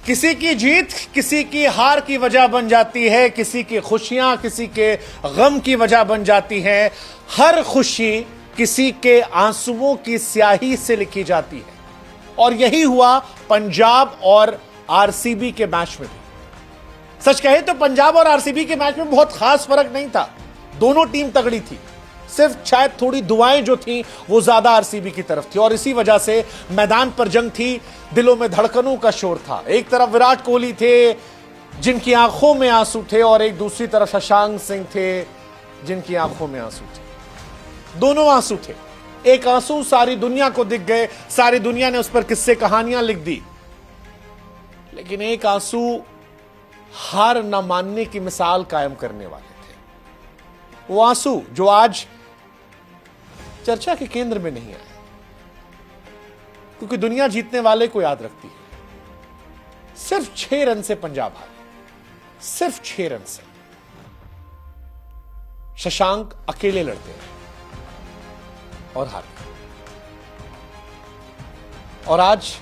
किसी की जीत किसी की हार की वजह बन जाती है, किसी की खुशियां किसी के गम की वजह बन जाती हैं। हर खुशी किसी के आंसुओं की स्याही से लिखी जाती है और यही हुआ पंजाब और आरसीबी के मैच में भी। सच कहे तो पंजाब और आरसीबी के मैच में बहुत खास फर्क नहीं था, दोनों टीम तगड़ी थी, सिर्फ शायद थोड़ी दुआएं जो थी वो ज्यादा आरसीबी की तरफ थी और इसी वजह से मैदान पर जंग थी, दिलों में धड़कनों का शोर था। एक तरफ विराट कोहली थे जिनकी आंखों में आंसू थे और एक दूसरी तरफ शशांक सिंह थे जिनकी आंखों में आंसू थे। दोनों आंसू थे। एक आंसू सारी दुनिया को दिख गए, सारी दुनिया ने उस पर किस्से कहानियां लिख दी, लेकिन एक आंसू हार न मानने की मिसाल कायम करने वाले थे। वो आंसू जो आज चर्चा के केंद्र में नहीं आए, क्योंकि दुनिया जीतने वाले को याद रखती है। सिर्फ 6 रन से पंजाब हारे, सिर्फ 6 रन से। शशांक अकेले लड़ते हैं और हार गए। और आज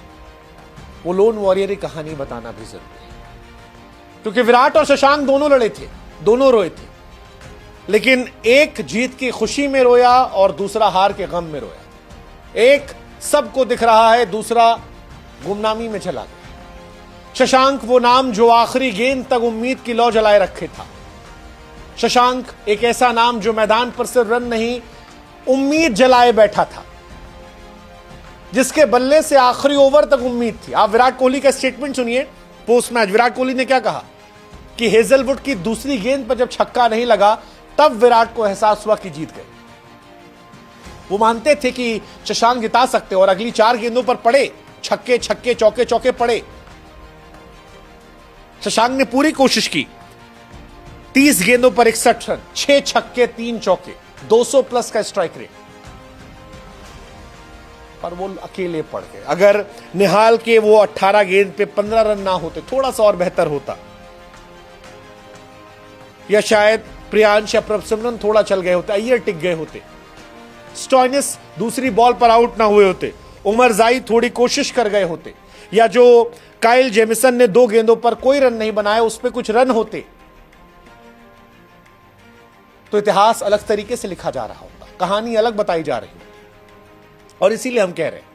वो लोन वॉरियर की कहानी बताना भी जरूरी है, क्योंकि विराट और शशांक दोनों लड़े थे, दोनों रोए थे, लेकिन एक जीत की खुशी में रोया और दूसरा हार के गम में रोया। एक सबको दिख रहा है, दूसरा गुमनामी में चला गया। शशांक वो नाम जो आखिरी गेंद तक उम्मीद की लौ जलाए रखे था। शशांक एक ऐसा नाम जो मैदान पर सिर्फ रन नहीं, उम्मीद जलाए बैठा था, जिसके बल्ले से आखिरी ओवर तक उम्मीद थी। आप विराट कोहली का स्टेटमेंट सुनिए पोस्ट मैच। विराट कोहली ने क्या कहा कि हेजलवुड की दूसरी गेंद पर जब छक्का नहीं लगा तब विराट को एहसास हुआ कि जीत गए। वो मानते थे कि शशांक जिता सकते और अगली 4 गेंदों पर पड़े छक्के छक्के चौके चौके पड़े। शशांक ने पूरी कोशिश की, 30 गेंदों पर 61 रन, 6 छक्के 3 चौके, 200 प्लस का स्ट्राइक रेट, पर वो अकेले पड़ गए। अगर निहाल के वो 18 गेंद पे 15 रन ना होते, थोड़ा सा और बेहतर होता, या शायद प्रियांश या प्रभसिमरन थोड़ा चल गए होते, अय्यर टिक गए होते, स्टॉइनिस दूसरी बॉल पर आउट ना हुए होते, उमर जाई थोड़ी कोशिश कर गए होते, या जो काइल जेमिसन ने 2 गेंदों पर कोई रन नहीं बनाया उस पर कुछ रन होते, तो इतिहास अलग तरीके से लिखा जा रहा होता, कहानी अलग बताई जा रही होती। और इसीलिए हम कह रहे हैं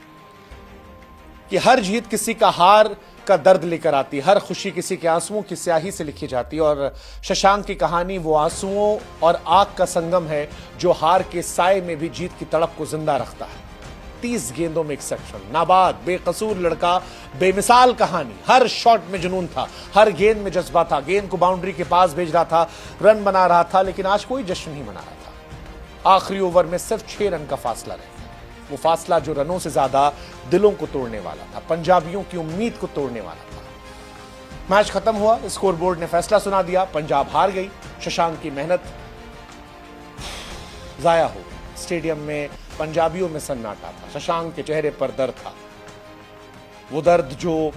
कि हर जीत किसी का हार का दर्द लेकर आती, हर खुशी किसी के आंसुओं की स्याही से लिखी जाती है। और शशांक की कहानी वो आंसुओं और आग का संगम है जो हार के साए में भी जीत की तड़प को जिंदा रखता है। 30 गेंदों में 61 रन, नाबाद बेकसूर लड़का, बेमिसाल कहानी। हर शॉट में जुनून था, हर गेंद में जज्बा था, गेंद को बाउंड्री के पास भेज रहा था, रन बना रहा था, लेकिन आज कोई जश्न नहीं मना रहा था। आखिरी ओवर में सिर्फ 6 रन का फासला रह गया, वो फासला जो रनों से ज्यादा दिलों को तोड़ने वाला था, पंजाबियों की उम्मीद को तोड़ने वाला था। मैच खत्म हुआ, स्कोर बोर्ड ने फैसला सुना दिया, पंजाब हार गई। शशांक की मेहनत जाया हो गई। स्टेडियम में पंजाबियों में सन्नाटा था, शशांक के चेहरे पर दर्द था, वो दर्द जो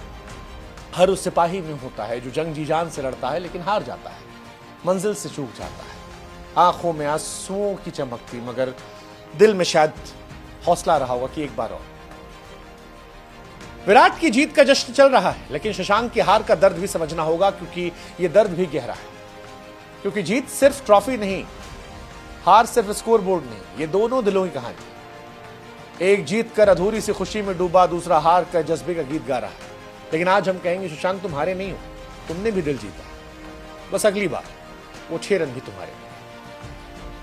हर उस सिपाही में होता है जो जंग जी जान से लड़ता है लेकिन हार जाता है, मंजिल से चूक जाता है। आंखों में आंसुओं की चमक थी, मगर दिल में शायद हौसला रहा होगा कि एक बार और। विराट की जीत का जश्न चल रहा है, लेकिन शशांक की हार का दर्द भी समझना होगा, क्योंकि यह दर्द भी गहरा है। क्योंकि जीत सिर्फ ट्रॉफी नहीं, हार सिर्फ स्कोर बोर्ड नहीं, ये दोनों दिलों की कहानी। एक जीत कर अधूरी सी खुशी में डूबा, दूसरा हार कर जज्बे का गीत गा रहा है। लेकिन आज हम कहेंगे शशांक तुम हारे नहीं हो, तुमने भी दिल जीता, बस अगली बार वो 6 रन भी तुम्हारे।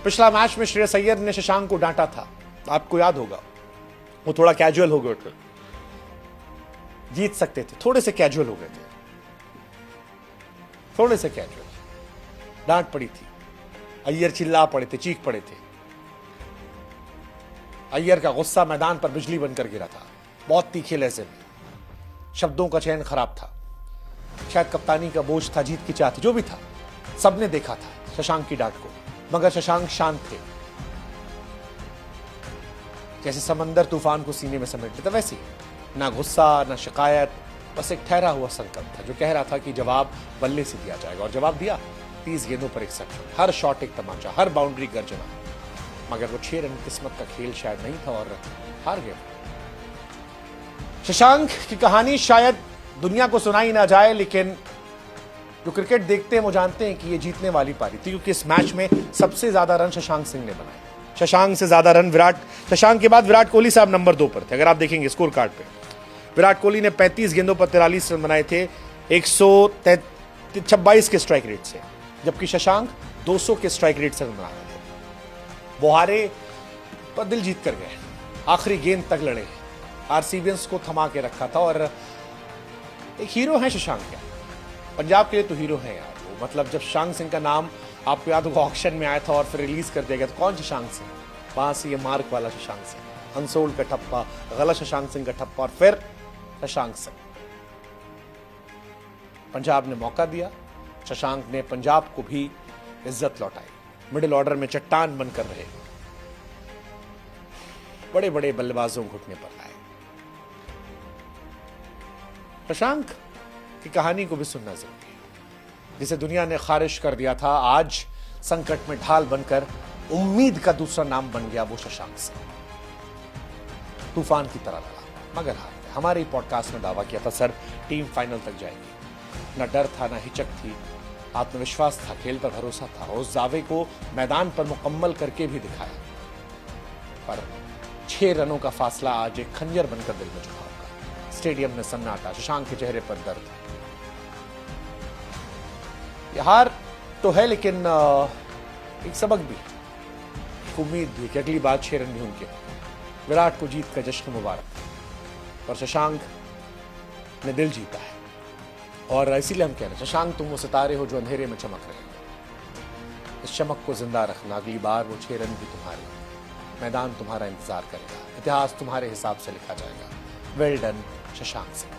पिछला मैच में श्रेयस अय्यर ने शशांक को डांटा था, आपको याद होगा, वो थोड़ा कैजुअल हो गए थे, जीत सकते थे, थोड़े से कैजुअल हो गए थे, थोड़े से कैजुअल, डांट पड़ी थी, अय्यर चिल्ला पड़े थे, चीख पड़े थे। अय्यर का गुस्सा मैदान पर बिजली बनकर गिरा था, बहुत तीखे लहजे में, शब्दों का चयन खराब था, शायद कप्तानी का बोझ था, जीत की चाह थी, जो भी था, सबने देखा था शशांक की डांट को, मगर शशांक शांत थे, जैसे समंदर तूफान को सीने में समेट लेता, वैसे ना गुस्सा ना शिकायत, बस एक ठहरा हुआ संकल्प था जो कह रहा था कि जवाब बल्ले से दिया जाएगा। और जवाब दिया, 30 गेंदों पर 61 रन, हर शॉट एक तमाचा, हर बाउंड्री गर्जना, मगर वो 6 रन किस्मत का खेल शायद नहीं था और हार गए। शशांक की कहानी शायद दुनिया को सुनाई ना जाए, लेकिन जो क्रिकेट देखते हैं वो जानते हैं कि ये जीतने वाली पारी थी, क्योंकि इस मैच में सबसे ज्यादा रन शशांक सिंह ने बनाए। शशांक से ज्यादा रन शशांक के बाद विराट कोहली साहब नंबर 2 पर थे। अगर आप देखेंगे स्कोर कार्ड पे, विराट कोहली ने 35 गेंदों पर 43 रन बनाए थे 126 के स्ट्राइक रेट से, जबकि शशांक 200 के स्ट्राइक रेट से रन बना रहे थे। वो हारे पर दिल जीत कर गए, आखिरी गेंद तक लड़े, आरसीबियंस को थमा के रखा था। और एक हीरो है शशांक यार, पंजाब के लिए तो हीरो है यार वो। मतलब जब शशांक सिंह का नाम आपको याद होगा ऑक्शन में आया था और फिर रिलीज कर दिया गया, तो कौन शशांक सिंह, वहां से ये मार्क वाला शशांक सिंह, अनसोल्ड का ठप्पा, गलत शशांक सिंह का ठप्पा, और फिर शशांक सिंह। पंजाब ने मौका दिया, शशांक ने पंजाब को भी इज्जत लौटाई, मिडिल ऑर्डर में चट्टान बनकर रहे, बड़े बड़े बल्लेबाजों घुटने पर आए। शशांक की कहानी को भी सुनना जरूरी है, जिसे दुनिया ने खारिज कर दिया था, आज संकट में ढाल बनकर उम्मीद का दूसरा नाम बन गया वो शशांक सिंह। तूफान की तरह लड़ा मगर हार गया। हमारे पॉडकास्ट में दावा किया था सर टीम फाइनल तक जाएगी, ना डर था ना हिचक थी, आत्मविश्वास था, खेल पर भरोसा था, और उस दावे को मैदान पर मुकम्मल करके भी दिखाया। पर 6 रनों का फासला आज एक खंजर बनकर दिल में चुका होगा। स्टेडियम में सन्नाटा, शशांक के चेहरे पर दर्द। यह हार तो है, लेकिन एक सबक भी, एक उम्मीद भी कि अगली बार 6 रन भी उनके। विराट को जीत का जश्न मुबारक, और शशांक ने दिल जीता है। और इसीलिए हम कह रहे हैं शशांक तुम वो सितारे हो जो अंधेरे में चमक रहे हैं। इस चमक को जिंदा रखना, अगली बार वो 6 रन भी तुम्हारे, मैदान तुम्हारा इंतजार करेगा, इतिहास तुम्हारे हिसाब से लिखा जाएगा। Well done Shashank Singh.